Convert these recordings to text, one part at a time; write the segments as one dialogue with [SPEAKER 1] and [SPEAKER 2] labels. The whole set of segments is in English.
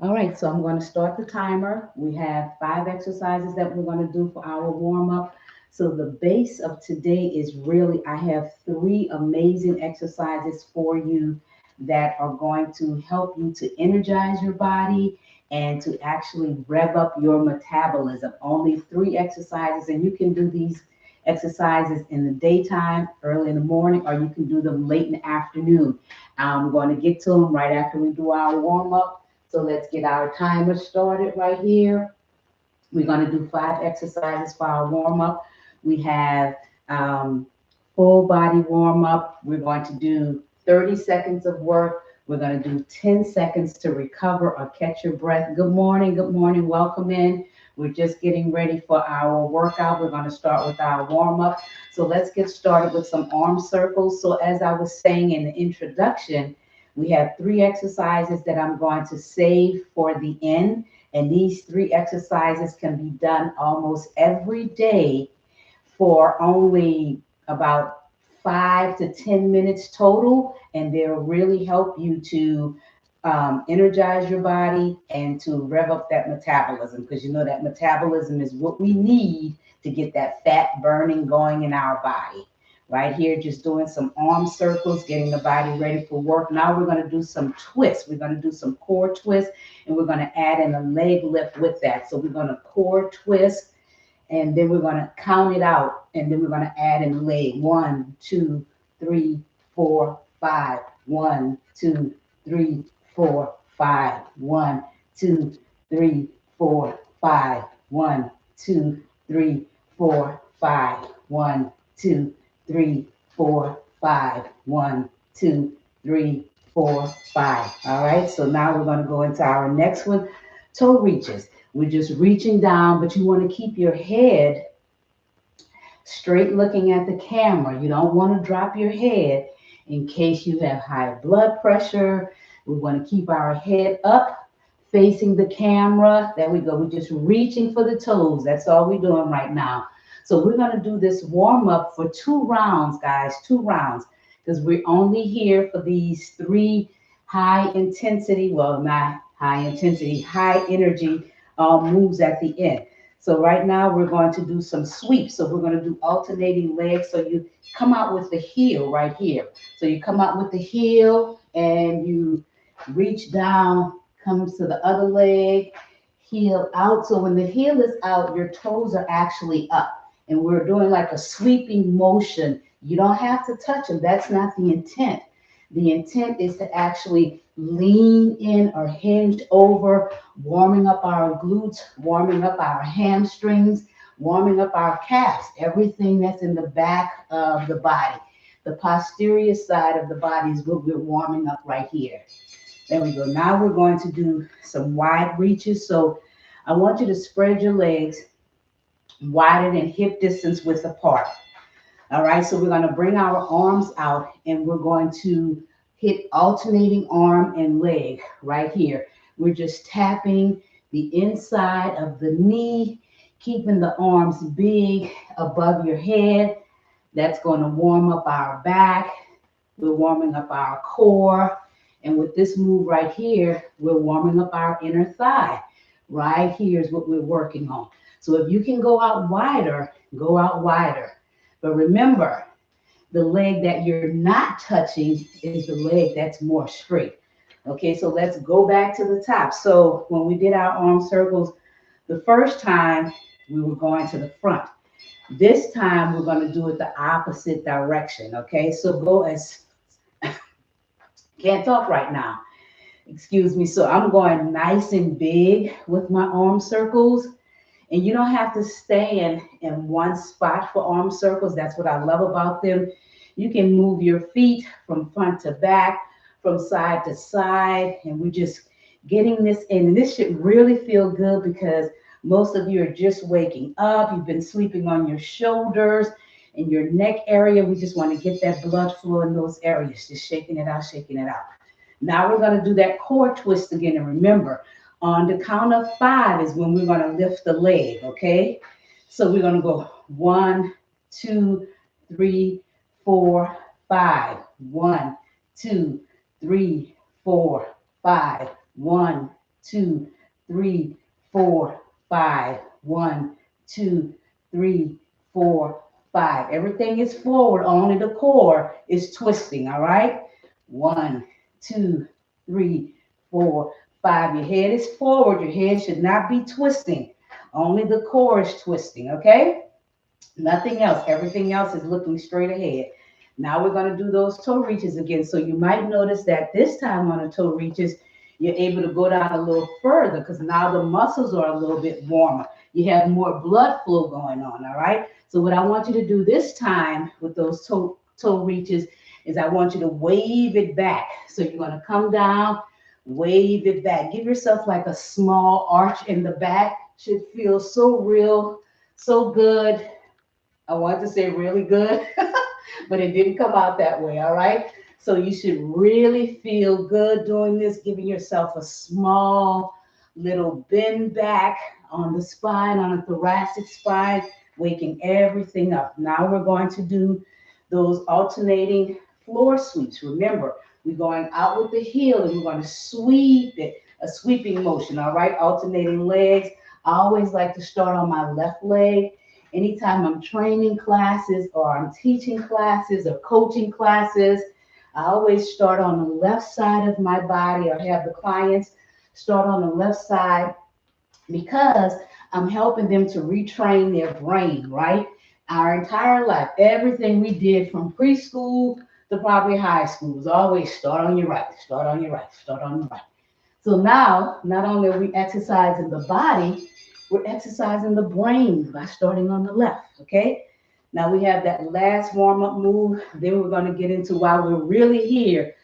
[SPEAKER 1] All right, so I'm going to start the timer. We have 5 exercises that we're going to do for our warm up. So the base of today is really, I have 3 amazing exercises for you that are going to help you to energize your body and to actually rev up your metabolism. Only 3 exercises, and you can do these exercises in the daytime, early in the morning, or you can do them late in the afternoon. I'm going to get to them right after we do our warm up. So let's get our timer started right here. We're going to do 5 exercises for our warm up. We have full body warm up. We're going to do 30 seconds of work. We're going to do 10 seconds to recover or catch your breath. Good morning. Good morning. Welcome in. We're just getting ready for our workout. We're going to start with our warm up. So let's get started with some arm circles. So, as I was saying in the introduction, we have 3 exercises that I'm going to save for the end. And these 3 exercises can be done almost every day for only about 5 to 10 minutes total. And they'll really help you to energize your body and to rev up that metabolism, because you know that metabolism is what we need to get that fat burning going in our body. Right here, just doing some arm circles, getting the body ready for work. Now we're going to do some twists. We're going to do some core twists, and we're going to add in a leg lift with that. So we're going to core twist, and then we're going to count it out, and then we're going to add in the leg. 1, 2, 3, 4, 5. 1, 2, 3, 4, 5. 1, 2, 3, 4, 5. 1, 2, 3, 4, 5. 1, 2, 3, 4, 5. 1, 2, 3, 4, 5. All right. So now we're going to go into our next one, toe reaches. We're just reaching down, but you want to keep your head straight looking at the camera. You don't want to drop your head in case you have high blood pressure. We want to keep our head up facing the camera. There we go. We're just reaching for the toes. That's all we're doing right now. So we're going to do this warm up for 2 rounds, guys, 2 rounds, because we're only here for these 3 high intensity, well, not high intensity, high energy moves at the end. So right now we're going to do some sweeps. So we're going to do alternating legs. So you come out with the heel right here. So you come out with the heel and you reach down, comes to the other leg, heel out. So when the heel is out, your toes are actually up. And we're doing like a sweeping motion. You don't have to touch them. That's not the intent. The intent is to actually lean in or hinge over, warming up our glutes, warming up our hamstrings, warming up our calves, everything that's in the back of the body. The posterior side of the body is what we're warming up right here. There we go. Now we're going to do some wide reaches. So I want you to spread your legs wider than hip distance width apart. All right, so we're going to bring our arms out and we're going to hit alternating arm and leg right here. We're just tapping the inside of the knee, keeping the arms big above your head. That's going to warm up our back. We're warming up our core. And with this move right here, we're warming up our inner thigh. Right here is what we're working on. So if you can go out wider, go out wider. But remember, the leg that you're not touching is the leg that's more straight. Okay, so let's go back to the top. So when we did our arm circles, the first time we were going to the front. This time we're going to do it the opposite direction. Okay, so go as, can't talk right now. Excuse me. So I'm going nice and big with my arm circles. And you don't have to stay in one spot for arm circles. That's what I love about them. You can move your feet from front to back, from side to side, and we're just getting this in. And this should really feel good because most of you are just waking up. You've been sleeping on your shoulders and your neck area. We just want to get that blood flow in those areas, just shaking it out, shaking it out. Now we're going to do that core twist again. And remember, on the count of 5 is when we're going to lift the leg, okay? So we're going to go 1, 2, 3, 4, 5. 1, 2, 3, 4, 5. 1, 2, 3, 4, 5. 1, 2, 3, 4, 5. Everything is forward, only the core is twisting, all right? 1, 2, 3, 4, 5. Your head is forward. Your head should not be twisting. Only the core is twisting, okay? Nothing else. Everything else is looking straight ahead. Now we're going to do those toe reaches again. So you might notice that this time on the toe reaches, you're able to go down a little further because now the muscles are a little bit warmer. You have more blood flow going on, all right? So what I want you to do this time with those toe reaches is I want you to wave it back. So you're going to come down, wave it back. Give yourself like a small arch in the back. Should feel so real, so good. I wanted to say really good, but it didn't come out that way, all right? So you should really feel good doing this, giving yourself a small little bend back on the spine, on the thoracic spine, waking everything up. Now we're going to do those alternating floor sweeps. Remember, we're going out with the heel and we're going to sweep it, a sweeping motion, all right? Alternating legs. I always like to start on my left leg. Anytime I'm training classes or I'm teaching classes or coaching classes, I always start on the left side of my body or have the clients start on the left side because I'm helping them to retrain their brain, right? Our entire life, everything we did from preschool to probably high school was always start on your right, start on your right, start on your right. So now, not only are we exercising the body, we're exercising the brain by starting on the left, okay? Now we have that last warm-up move. Then we're going to get into why we're really here.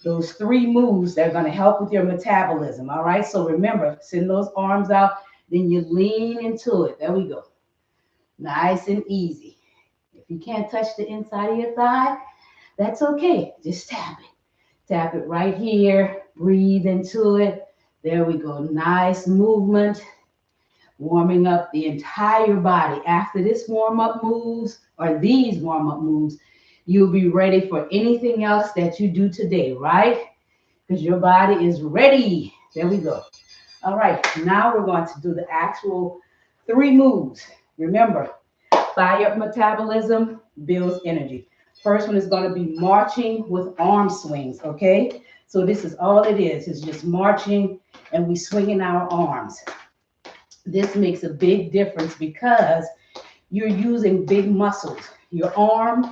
[SPEAKER 1] Those 3 moves that are going to help with your metabolism, all right? So remember, send those arms out, then you lean into it. There we go. Nice and easy. If you can't touch the inside of your thigh, that's okay. Just tap it. Tap it right here. Breathe into it. There we go. Nice movement. Warming up the entire body. After this warm-up moves, or these warm-up moves, you'll be ready for anything else that you do today, right? Because your body is ready. There we go. All right, now we're going to do the actual 3 moves. Remember, fire up metabolism, builds energy. First one is going to be marching with arm swings, okay? So this is all it is. It's just marching and we swinging our arms. This makes a big difference because you're using big muscles, your arms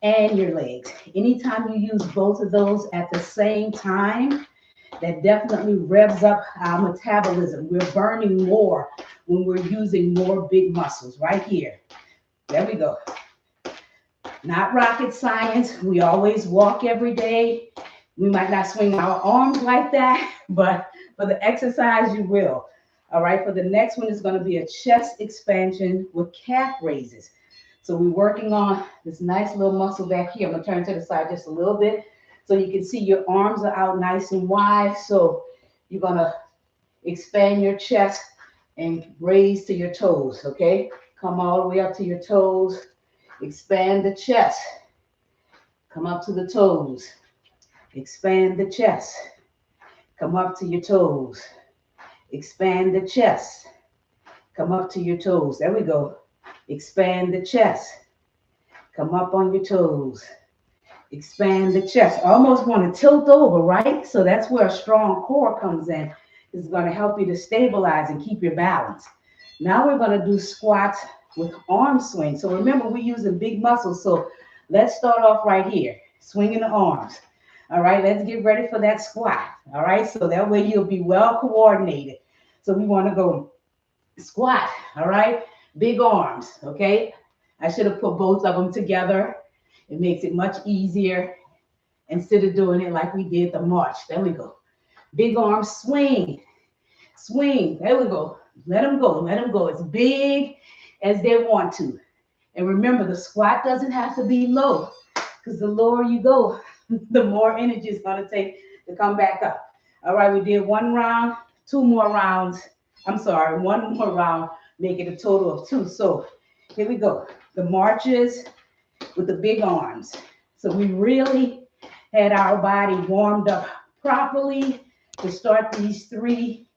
[SPEAKER 1] and your legs. Anytime you use both of those at the same time, that definitely revs up our metabolism. We're burning more when we're using more big muscles right here. There we go. Not rocket science. We always walk every day. We might not swing our arms like that, but for the exercise, you will. All right, for the next one is going to be a chest expansion with calf raises. So we're working on this nice little muscle back here. I'm going to turn to the side just a little bit so you can see your arms are out nice and wide. So you're going to expand your chest and raise to your toes, okay? Come all the way up to your toes. Expand the chest. Come up to the toes. Expand the chest. Come up to your toes. Expand the chest. Come up to your toes. There we go. Expand the chest. Come up on your toes. Expand the chest. Almost want to tilt over, right? So that's where a strong core comes in. It's going to help you to stabilize and keep your balance. Now we're going to do squats with arm swing. So remember, we're using big muscles. So let's start off right here, swinging the arms. All right, let's get ready for that squat. All right, so that way you'll be well coordinated. So we want to go squat. All right, big arms. Okay, I should have put both of them together. It makes it much easier instead of doing it like we did the march. There we go. Big arms, swing, swing. There we go. Let them go. Let them go as big as they want to. And remember, the squat doesn't have to be low because the lower you go, the more energy it's going to take to come back up. All right, we did 1 round, 2 more rounds. I'm sorry, 1 more round, make it a total of 2. So here we go. The marches with the big arms. So we really had our body warmed up properly to start these 3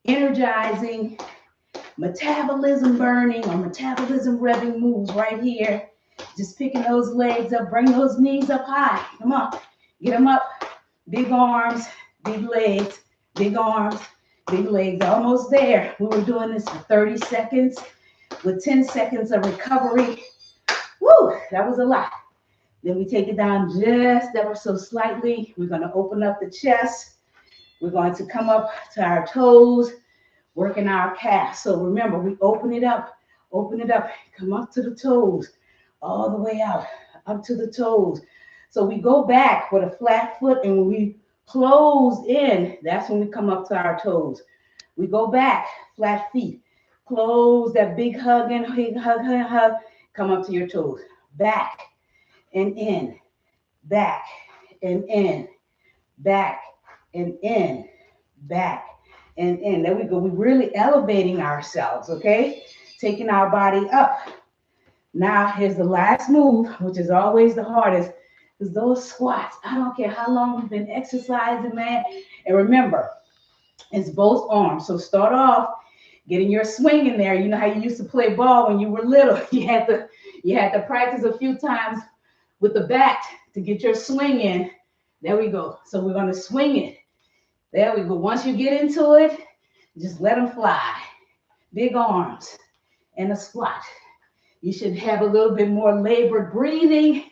[SPEAKER 1] energizing, metabolism burning or metabolism revving moves right here. Just picking those legs up, bring those knees up high. Come on, get them up. Big arms, big legs, big arms, big legs. Almost there. We were doing this for 30 seconds with 10 seconds of recovery. Woo, that was a lot. Then we take it down just ever so slightly. We're going to open up the chest. We're going to come up to our toes, working our calves. So remember, we open it up, come up to the toes, all the way out, up to the toes. So we go back with a flat foot, and when we close in, that's when we come up to our toes. We go back, flat feet, close that big hug and hug, come up to your toes. Back and in, back and in, back and in, back and in. There we go. We're really elevating ourselves, okay? Taking our body up. Now, here's the last move, which is always the hardest, is those squats. I don't care how long you've been exercising, man. And remember, it's both arms. So start off getting your swing in there. You know how you used to play ball when you were little. You had to practice a few times with the bat to get your swing in. There we go. So we're going to swing it. There we go. Once you get into it, just let them fly. Big arms and a squat. You should have a little bit more labored breathing,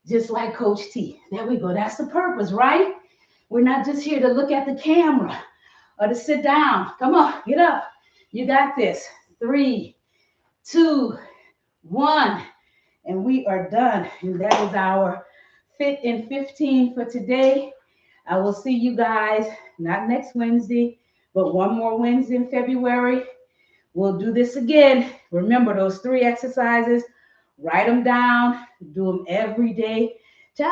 [SPEAKER 1] just like Coach T. There we go. That's the purpose, right? We're not just here to look at the camera or to sit down. Come on, get up. You got this. 3, 2, 1. And we are done. And that is our Fit in 15 for today. I will see you guys, not next Wednesday, but one more Wednesday in February. We'll do this again. Remember those 3 exercises. Write them down. Do them every day.